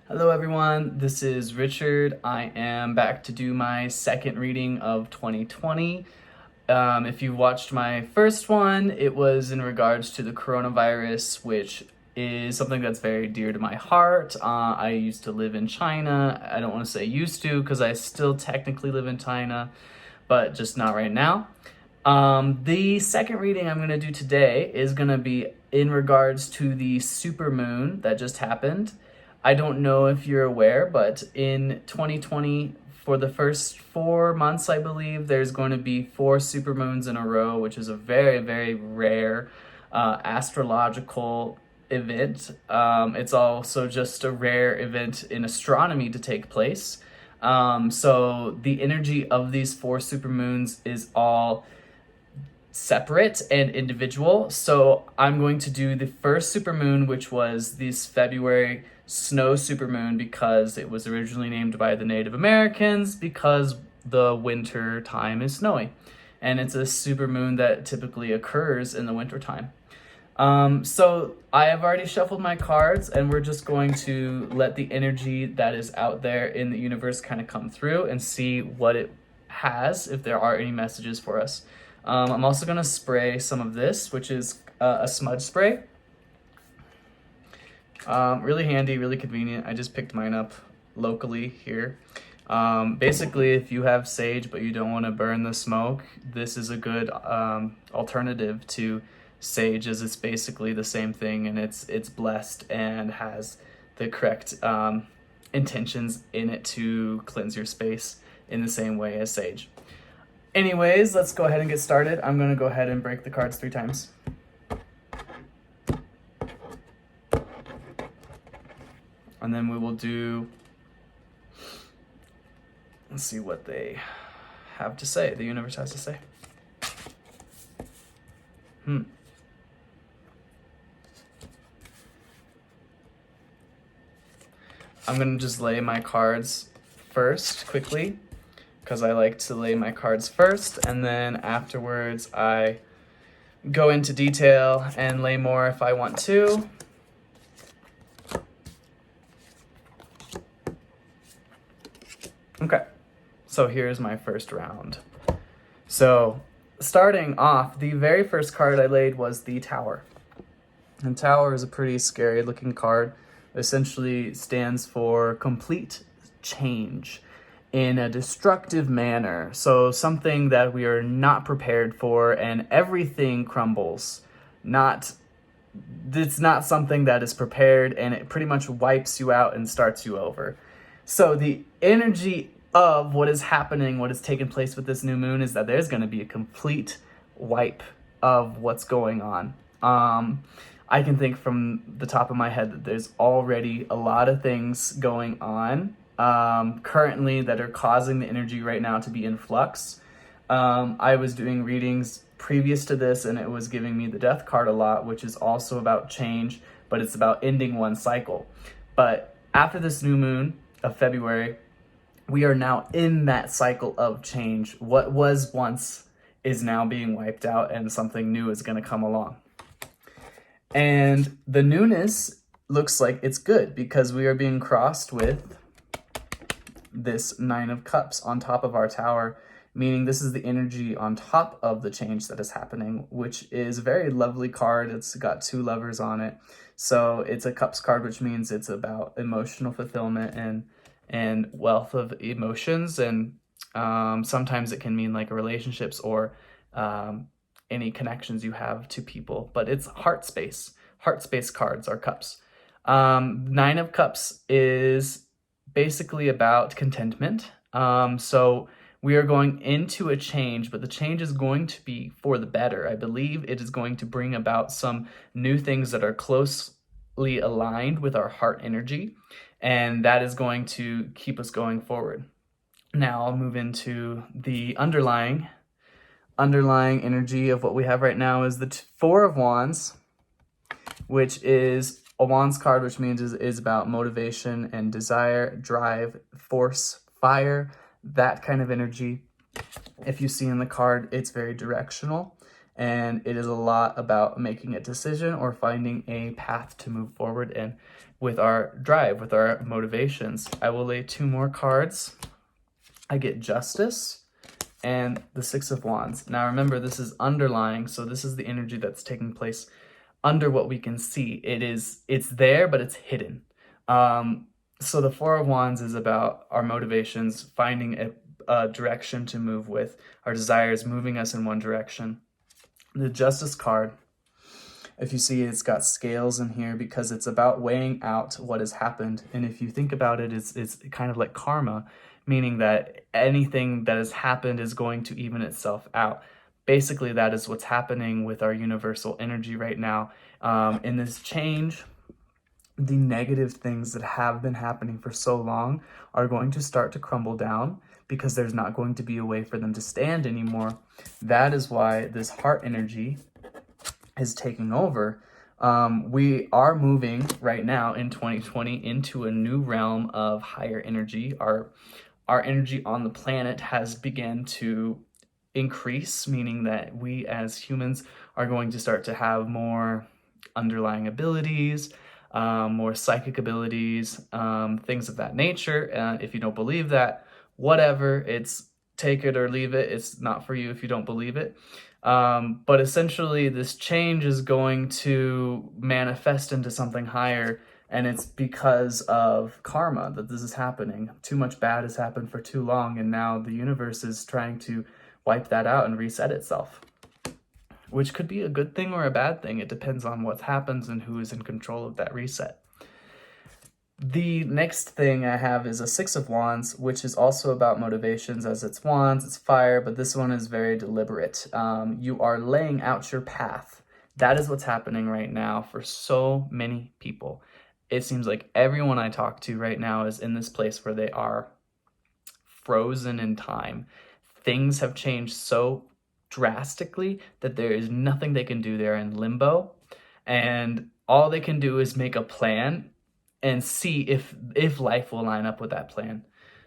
Hello everyone, this is Richard. I am back to do my second reading of 2020. If you watched my first one, it was in regards to the coronavirus, which is something that's very dear to my heart. I used to live in China. I don't want to say used to because I still technically live in China, but just not right now. The second reading I'm going to do today is going to be in regards to the supermoon that just happened. I don't know if you're aware, but in 2020, for the first 4 months, I believe, there's going to be 4 supermoons in a row, which is a very, very rare astrological event. It's also just a rare event in astronomy to take place. So the energy of these 4 supermoons is all separate and individual. So I'm going to do the first supermoon, which was this February snow supermoon, because it was originally named by the Native Americans because the winter time is snowy. And it's a supermoon that typically occurs in the winter time. So I have already shuffled my cards, and we're just going to let the energy that is out there in the universe kind of come through and see what it has, if there are any messages for us. I'm also going to spray some of this, which is a smudge spray. Really handy, really convenient. I just picked mine up locally here. Basically, if you have sage but you don't want to burn the smoke, this is a good alternative to sage, as it's basically the same thing, and it's blessed and has the correct intentions in it to cleanse your space in the same way as sage. Anyways, let's go ahead and get started. I'm going to go ahead and break the cards 3 times. And then we will do, let's see what they have to say, the universe has to say. I'm going to just lay my cards first quickly, because I like to lay my cards first, and then afterwards I go into detail and lay more if I want to. Okay, so here's my first round. So starting off, the very first card I laid was the Tower. And Tower is a pretty scary looking card. It essentially stands for complete change in a destructive manner. So something that we are not prepared for, and everything crumbles. It's not something that is prepared, and it pretty much wipes you out and starts you over. So the energy of what is happening, what has taken place with this new moon, is that there's going to be a complete wipe of what's going on. I can think from the top of my head that there's already a lot of things going on currently that are causing the energy right now to be in flux. I was doing readings previous to this, and it was giving me the Death card a lot, which is also about change, but it's about ending one cycle. But after this new moon of February, we are now in that cycle of change. What was once is now being wiped out, and something new is going to come along. And the newness looks like it's good, because we are being crossed with this 9 of Cups on top of our Tower, meaning this is the energy on top of the change that is happening, which is a very lovely card. It's got 2 lovers on it. So it's a Cups card, which means it's about emotional fulfillment and wealth of emotions. And sometimes it can mean like relationships or any connections you have to people, but it's heart space. Heart space cards are cups. 9 of Cups is basically about contentment. So we are going into a change, but the change is going to be for the better. I believe it is going to bring about some new things that are closely aligned with our heart energy, and that is going to keep us going forward. Now I'll move into the underlying energy of what we have right now is the 4 of Wands, which is a Wands card, which means is about motivation and desire, drive, force, fire, that kind of energy. If you see in the card, it's very directional, and it is a lot about making a decision or finding a path to move forward and with our drive, with our motivations. I will lay 2 more cards. I get Justice and the Six of Wands. Now remember, this is underlying, so this is the energy that's taking place under what we can see. It's there, but it's hidden. So the Four of Wands is about our motivations, finding a direction to move with, our desires moving us in one direction. The Justice card, if you see, it's got scales in here because it's about weighing out what has happened. And if you think about it, it's kind of like karma, meaning that anything that has happened is going to even itself out. Basically, that is what's happening with our universal energy right now. In this change, the negative things that have been happening for so long are going to start to crumble down because there's not going to be a way for them to stand anymore. That is why this heart energy is taking over. We are moving right now in 2020 into a new realm of higher energy. Our energy on the planet has begun to increase, meaning that we as humans are going to start to have more underlying abilities, more psychic abilities, things of that nature. If you don't believe that, whatever, it's take it or leave it. It's not for you if you don't believe it. But essentially, this change is going to manifest into something higher, and it's because of karma that this is happening. Too much bad has happened for too long, and now the universe is trying to wipe that out and reset itself, which could be a good thing or a bad thing. It depends on what happens and who is in control of that reset. The next thing I have is a Six of Wands, which is also about motivations, as it's wands, it's fire, but this one is very deliberate. You are laying out your path. That is what's happening right now for so many people. It seems like everyone I talk to right now is in this place where they are frozen in time. Things have changed so drastically that there is nothing they can do. They're in limbo, and all they can do is make a plan and see if life will line up with that plan.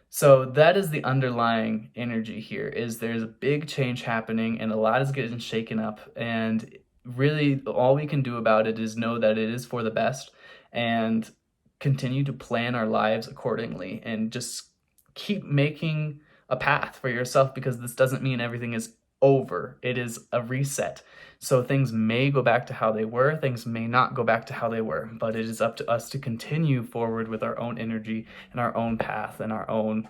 So that is the underlying energy here, is there's a big change happening and a lot is getting shaken up, and really all we can do about it is know that it is for the best and continue to plan our lives accordingly and just keep making a path for yourself, because this doesn't mean everything is over. It is a reset. So things may go back to how they were, things may not go back to how they were, but it is up to us to continue forward with our own energy and our own path and our own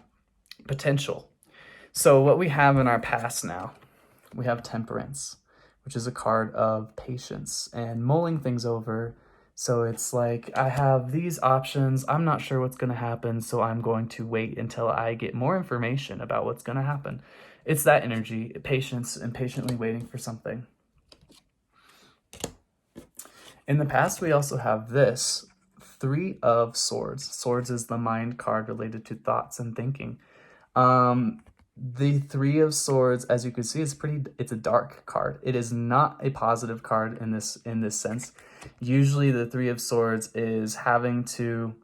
potential. So what we have in our past now, we have Temperance, which is a card of patience and mulling things over. So it's like, I have these options, I'm not sure what's going to happen, so I'm going to wait until I get more information about what's going to happen. It's that energy, patience, and patiently waiting for something. In the past, we also have this, Three of Swords. Swords is the mind card related to thoughts and thinking. The Three of Swords, as you can see, it's a dark card. It is not a positive card in this sense. Usually the Three of Swords is having to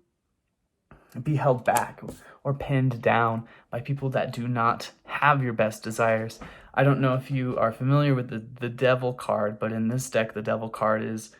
be held back or pinned down by people that do not have your best desires. I don't know if you are familiar with the Devil card, but in this deck, the Devil card is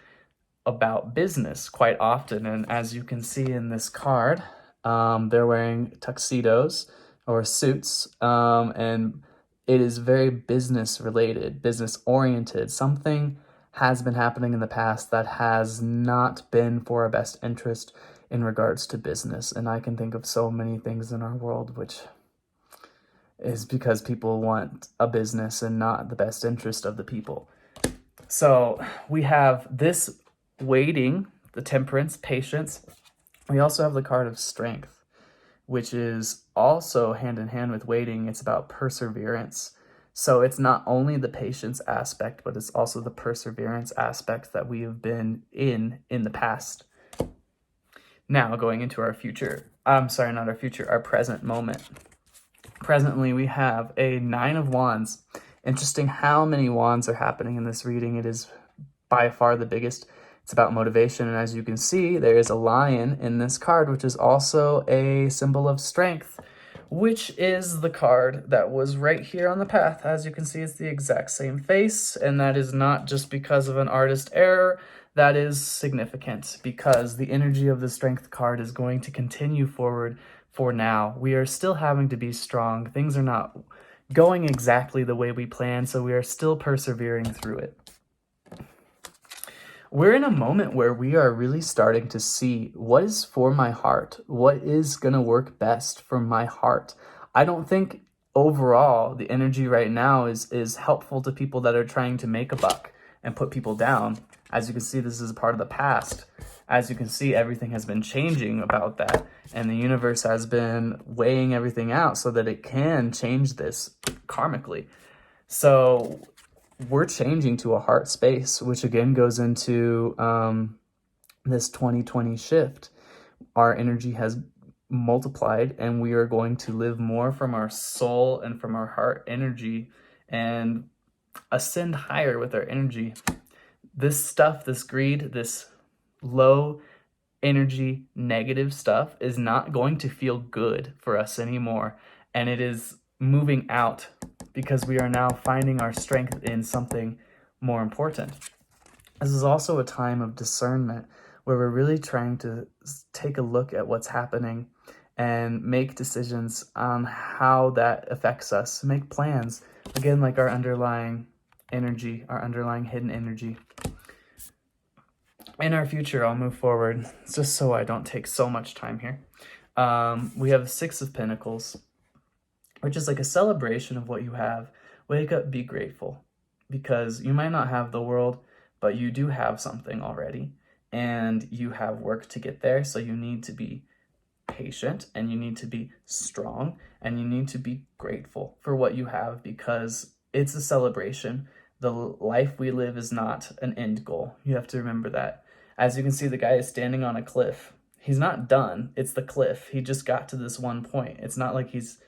about business quite often. And as you can see in this card, they're wearing tuxedos or suits, and it is very business related, business oriented. Something has been happening in the past that has not been for our best interest in regards to business. And I can think of so many things in our world which is because people want a business and not the best interest of the people. So we have this waiting, the Temperance, patience. We also have the card of Strength, which is also hand in hand with waiting. It's about perseverance. So it's not only the patience aspect, but it's also the perseverance aspect that we have been in the past. Now going into our future, our present moment. Presently, we have a Nine of Wands. Interesting how many wands are happening in this reading. It is by far the biggest. It's about motivation, and as you can see, there is a lion in this card, which is also a symbol of strength, which is the card that was right here on the path. As you can see, it's the exact same face, and that is not just because of an artist error. that is significant because the energy of the Strength card is going to continue forward for now. We are still having to be strong. Things are not going exactly the way we planned, so we are still persevering through it. We're in a moment where we are really starting to see what is for my heart, what is going to work best for my heart. I don't think overall the energy right now is helpful to people that are trying to make a buck and put people down. As you can see, this is a part of the past. As you can see, everything has been changing about that, and the universe has been weighing everything out so that it can change this karmically. So we're changing to a heart space, which again goes into this 2020 shift. Our energy has multiplied, and we are going to live more from our soul and from our heart energy and ascend higher with our energy. This stuff, this greed, this low energy, negative stuff is not going to feel good for us anymore. And it is moving out because we are now finding our strength in something more important. This is also a time of discernment where we're really trying to take a look at what's happening and make decisions on how that affects us, make plans, again, like our underlying energy, our underlying hidden energy. In our future, I'll move forward, just so I don't take so much time here. We have 6 of Pentacles, which is like a celebration of what you have. Wake up, be grateful, because you might not have the world, but you do have something already, and you have work to get there, so you need to be patient, and you need to be strong, and you need to be grateful for what you have, because it's a celebration. The life we live is not an end goal. You have to remember that. As you can see, the guy is standing on a cliff. He's not done. It's the cliff. He just got to this one point. It's not like he's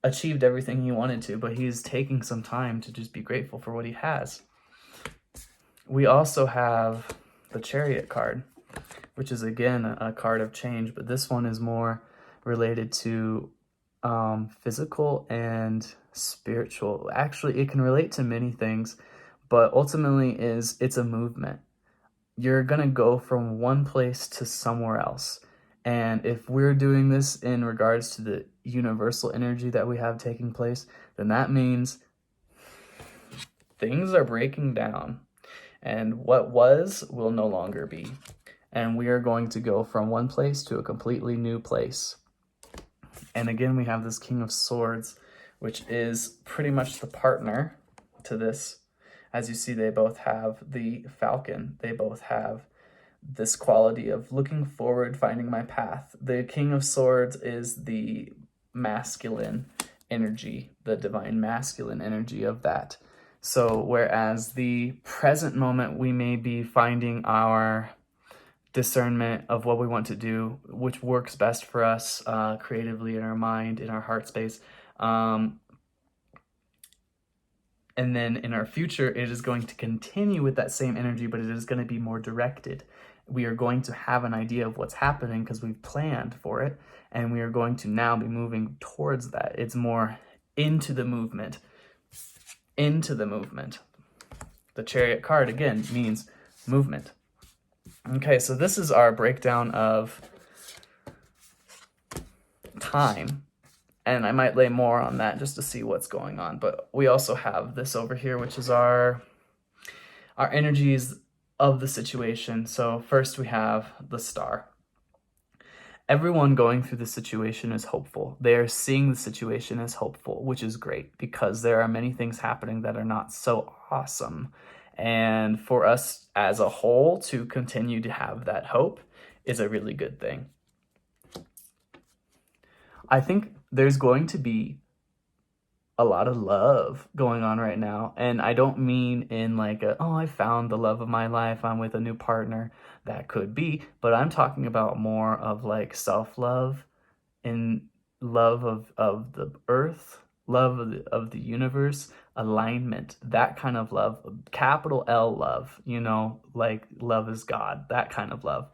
achieved everything he wanted to, but he's taking some time to just be grateful for what he has. We also have the Chariot card, which is again a card of change, but this one is more related to physical and spiritual. Actually, it can relate to many things, but ultimately it's a movement. You're gonna go from one place to somewhere else. And if we're doing this in regards to the universal energy that we have taking place, then that means things are breaking down, and what was will no longer be. And we are going to go from one place to a completely new place. And again, we have this King of Swords, which is pretty much the partner to this. As you see, they both have the Falcon. They both have this quality of looking forward, finding my path. The King of Swords is the masculine energy, the divine masculine energy of that. So whereas the present moment, we may be finding our discernment of what we want to do, which works best for us creatively in our mind, in our heart space. And then in our future, it is going to continue with that same energy, but it is going to be more directed. We are going to have an idea of what's happening because we've planned for it, and we are going to now be moving towards that. It's more into the movement. Into the movement. The Chariot card, again, means movement. Okay, so this is our breakdown of time. And I might lay more on that just to see what's going on. But we also have this over here, which is our energies of the situation. So first we have the Star. Everyone going through the situation is hopeful. They are seeing the situation as hopeful, which is great because there are many things happening that are not so awesome. And for us as a whole to continue to have that hope is a really good thing. I think there's going to be a lot of love going on right now. And I don't mean in like I found the love of my life, I'm with a new partner. That could be, but I'm talking about more of like self-love and love of the earth, love of the universe, alignment, that kind of love, capital L love, like love is God, that kind of love.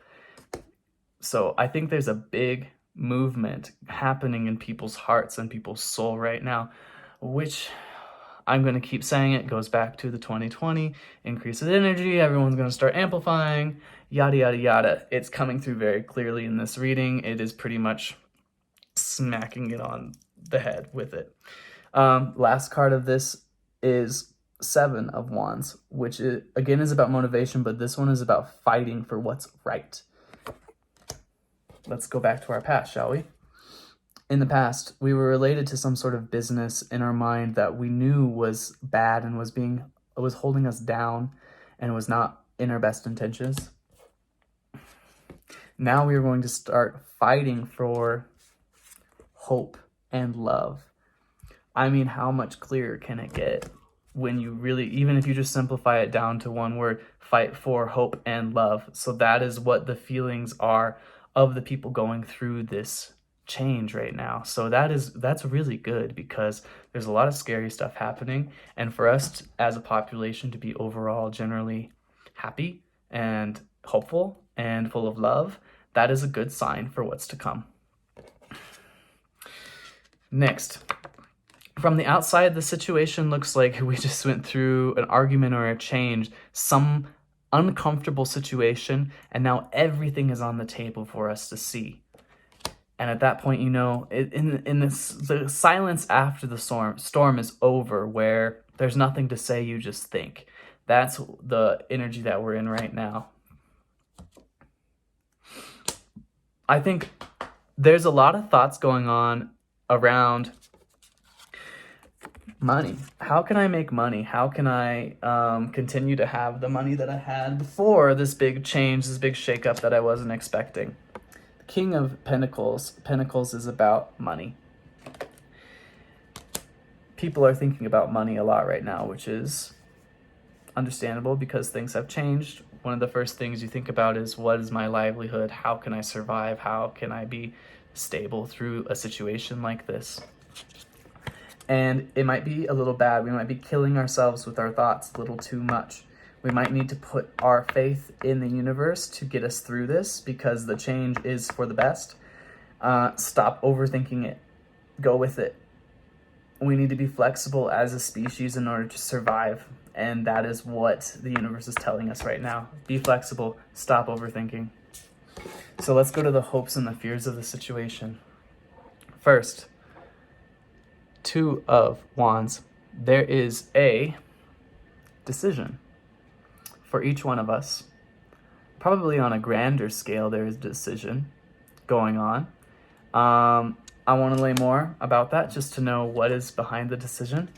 So I think there's a big movement happening in people's hearts and people's soul right now, which I'm going to keep saying it. Goes back to the 2020, increases energy, everyone's going to start amplifying, yada, yada, yada. It's coming through very clearly in this reading. It is pretty much smacking it on the head with it. Last card of this is 7 of Wands, which again is about motivation, but this one is about fighting for what's right. Let's go back to our past, shall we? In the past, we were related to some sort of business in our mind that we knew was bad and was holding us down and was not in our best intentions. Now we are going to start fighting for hope and love. I mean, how much clearer can it get when you really, even if you just simplify it down to one word, fight for hope and love. So that is what the feelings are of the people going through this change right now. So that's really good, because there's a lot of scary stuff happening, and for us as a population to be overall generally happy and hopeful and full of love, that is a good sign for what's to come. Next, from the outside, the situation looks like we just went through an argument or a change, some uncomfortable situation, and now everything is on the table for us to see. And at that point, the silence after the storm is over, where there's nothing to say, you just think. That's the energy that we're in right now. I think there's a lot of thoughts going on around money. How can I make money? How can I continue to have the money that I had before this big change, this big shakeup that I wasn't expecting? King of Pentacles. Pentacles is about money. People are thinking about money a lot right now, which is understandable because things have changed. One of the first things you think about is, what is my livelihood? How can I survive? How can I be stable through a situation like this? And it might be a little bad. We might be killing ourselves with our thoughts a little too much. We might need to put our faith in the universe to get us through this, because the change is for the best. Stop overthinking it. Go with it. We need to be flexible as a species in order to survive. And that is what the universe is telling us right now. Be flexible. Stop overthinking. So let's go to the hopes and the fears of the situation. First, 2 of Wands. There is a decision for each one of us. Probably on a grander scale, there is a decision going on. I want to lay more about that just to know what is behind the decision.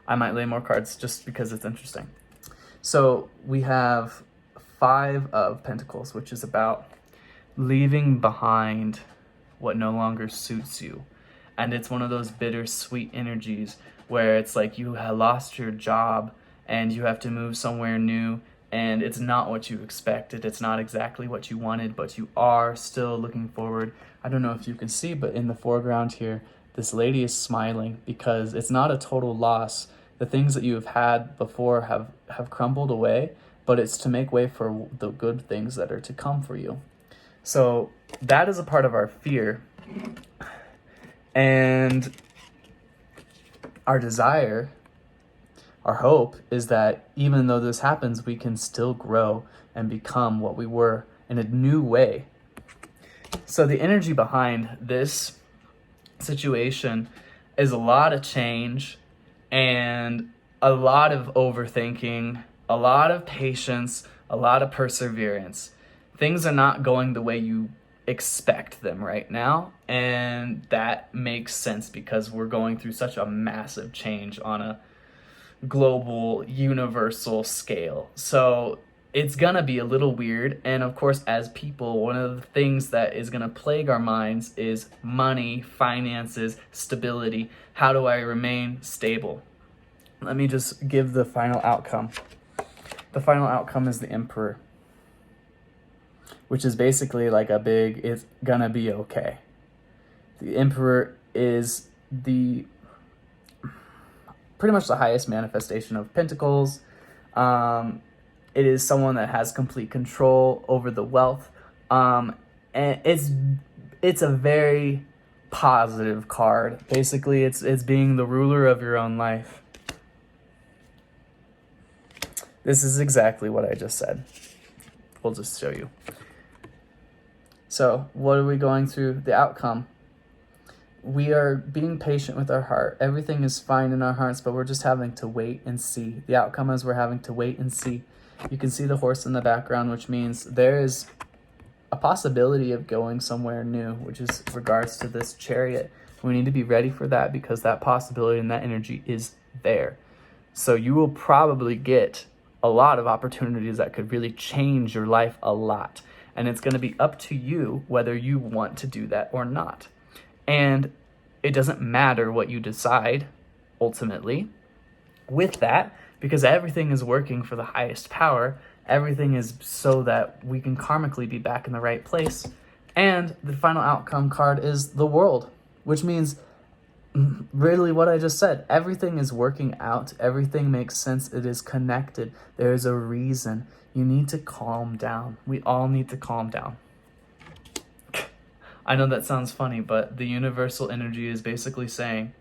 I might lay more cards just because it's interesting. So we have 5 of Pentacles, which is about leaving behind what no longer suits you. And it's one of those bittersweet energies where it's like you have lost your job and you have to move somewhere new, and it's not what you expected. It's not exactly what you wanted, but you are still looking forward. I don't know if you can see, but in the foreground here, this lady is smiling because it's not a total loss. The things that you have had before have crumbled away, but it's to make way for the good things that are to come for you. So that is a part of our fear. And our desire, our hope, is that even though this happens, we can still grow and become what we were in a new way. So the energy behind this situation is a lot of change and a lot of overthinking, a lot of patience, a lot of perseverance. Things are not going the way you expect them right now, and that makes sense because we're going through such a massive change on a global, universal scale. So it's gonna be a little weird, and of course, as people, one of the things that is gonna plague our minds is money, finances, stability. How do I remain stable? Let me just give the final outcome. The final outcome is the Emperor, which is basically like a big, it's gonna be okay. The Emperor is pretty much the highest manifestation of Pentacles. It is someone that has complete control over the wealth. And it's a very positive card. Basically, it's being the ruler of your own life. This is exactly what I just said. We'll just show you. So, what are we going through? The outcome. We are being patient with our heart. Everything is fine in our hearts, but we're just having to wait and see. The outcome is we're having to wait and see. You can see the horse in the background, which means there is a possibility of going somewhere new, which is regards to this chariot. We need to be ready for that because that possibility and that energy is there. So you will probably get a lot of opportunities that could really change your life a lot. And it's going to be up to you whether you want to do that or not. And it doesn't matter what you decide ultimately with that, because everything is working for the highest power. Everything is so that we can karmically be back in the right place. And the final outcome card is the world, which means really what I just said. Everything is working out. Everything makes sense. It is connected. There is a reason. You need to calm down. We all need to calm down. I know that sounds funny, but the universal energy is basically saying,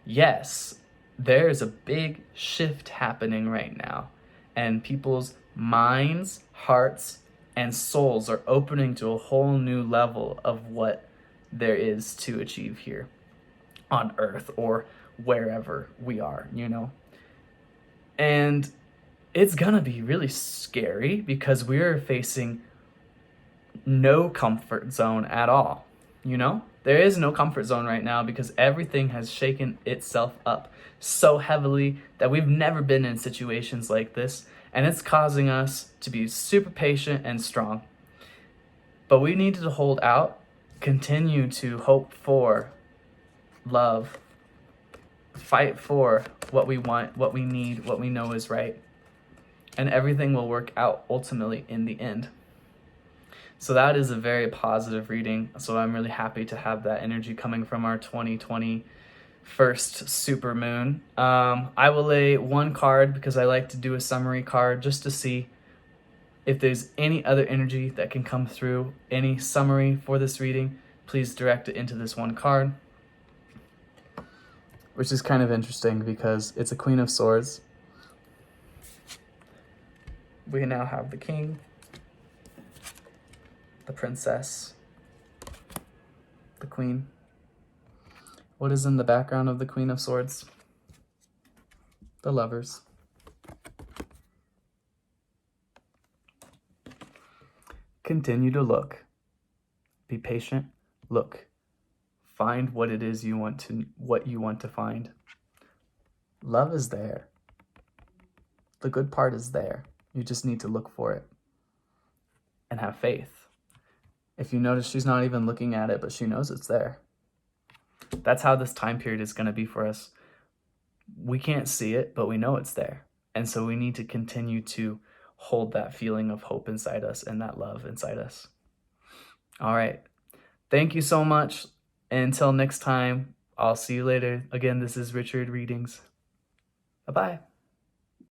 yes, there's a big shift happening right now, and people's minds, hearts, and souls are opening to a whole new level of what there is to achieve here on Earth or wherever we are, you know? And it's gonna be really scary because we're facing no comfort zone at all, you know? There is no comfort zone right now because everything has shaken itself up so heavily that we've never been in situations like this, and it's causing us to be super patient and strong. But we need to hold out, continue to hope for love, fight for what we want, what we need, what we know is right, and everything will work out ultimately in the end. So that is a very positive reading. So I'm really happy to have that energy coming from our 2020 first supermoon. I will lay one card because I like to do a summary card just to see if there's any other energy that can come through. Any summary for this reading, please direct it into this one card. Which is kind of interesting because it's a Queen of Swords. We now have the King, the Princess, the Queen. What is in the background of the Queen of Swords? The Lovers. Continue to look. Be patient. Look. Find what it is what you want to find. Love is there. The good part is there. You just need to look for it and have faith. If you notice, she's not even looking at it, but she knows it's there. That's how this time period is going to be for us. We can't see it, but we know it's there. And so we need to continue to hold that feeling of hope inside us and that love inside us. All right. Thank you so much. Until next time, I'll see you later. Again, this is Richard Readings. Bye-bye.